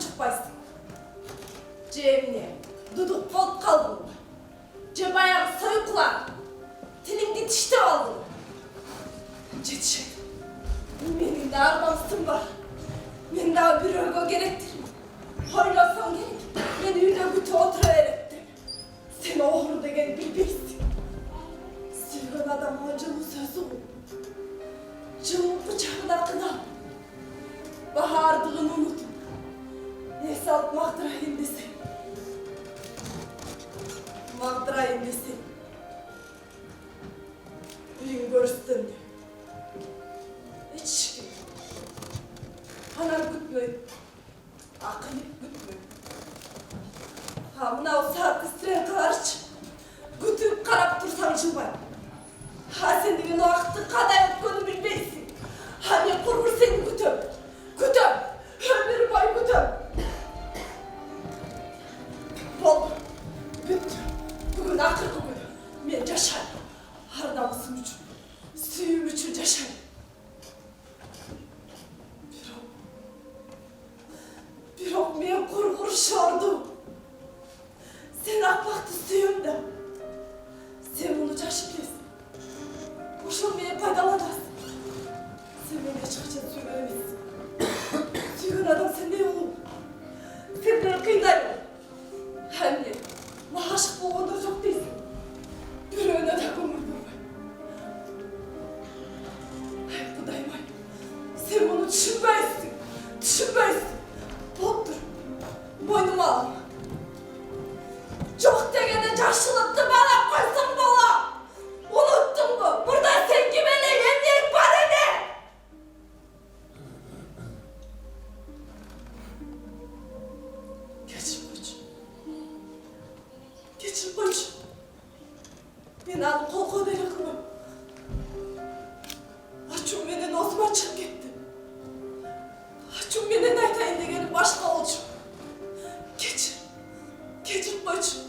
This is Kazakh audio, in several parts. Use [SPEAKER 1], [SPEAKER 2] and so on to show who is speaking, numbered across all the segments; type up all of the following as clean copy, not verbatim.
[SPEAKER 1] шықпайсың. Жеміне дудық болып қалдың. Же баяғы сойқылар тіліңді тіштеп алдың. Жетшек, менің де арманыстым бар. Мен daha біреуге керектірмін. Ойласам керек, мен үйде күтіп отыра беретті. Sen oğur деген білбейсің. Сүйген адамға жылы сөзі ғой. Жылы бычағына қынап, бахардығын ұмытып, ес алып мақтырайын десең. Мақтырайын десең. Үйін көрістен де. Ешкім. Анар күтмейді. Ақылып күтмейді. Мынау сарқы стрелкаларшы. Күтіп қарап тұрсаң жылбай. Сен деген уақытты қадай өткенін білмейсің. Мен құрғыр сені күтім. Күтім. Өмір бай күтім. Болды. Бүтті. Бүгін ақырғы күні. Мен жашайым. Ардамысым үшін. Сүйім үшін жашайым. Бирок мен құрғыр шордым. Sen ақпақты сүйім да. Sen bunu жашып келесің. Ошол мені пайдаланасың. Sen мені ешқашан сүйген емессің. Сүйген адам сендей болу. Сенден қиындаймын. Әне, ғашық болғанда жоқ дейсің. Біреуіне де көңіл бөлмей. Құдайым-ай, sen bunu түсінбейсің. Түсінбейсің. Болып тұр. Мойныма алам. Жоқ дегенде жашылыпты балап қойсың бола. Ұлыттың ғой. Burada sen kime емнен бар ене. Кешір қойшы. Кешір қойшы. Мен аны қолға бере қылмам. Ачуң менен осыма шығып кетті. Ачуң менен айтайын дегенім башқа болчу. Кешір. Кешір қойшы.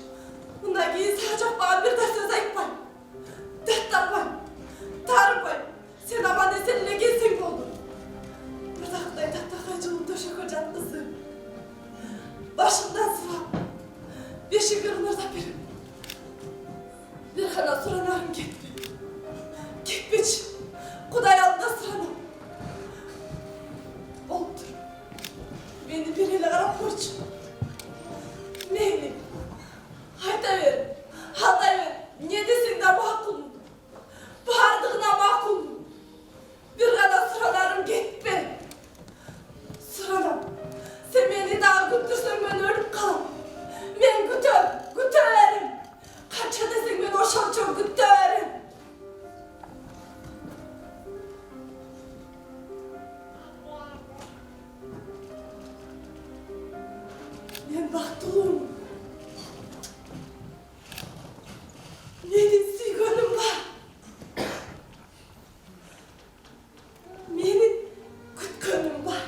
[SPEAKER 1] Мұндан кейін сағажақ маған бір де сөз айтпайым. Даттанбайым. Тарынбайым. Сен аман есеніне келсең болды. Бірдақтай тақтақай жылын төшекке жатқызды. Башымдан сұрап, бешігі ұрнырдап берем. Bir ғана сұранарым кетпе. Кетпеші. Құдай алдында сұранам. Болып тұр. Мені бір елі қарап қойшы. Мейлі. Айта бер. Алдай бер. Не десең де мақұлмын. Бардығына мақұлмын. Bir ғана сұранарым кетпе. Сұранам. Sen meni daha күттірсең мен өліп қалам. Мен күтем. Күте берем. Қанша десең мен ошанша күте берем. Мен бақыттылымын. Менің сүйгенім бар. Менің күткенім бар.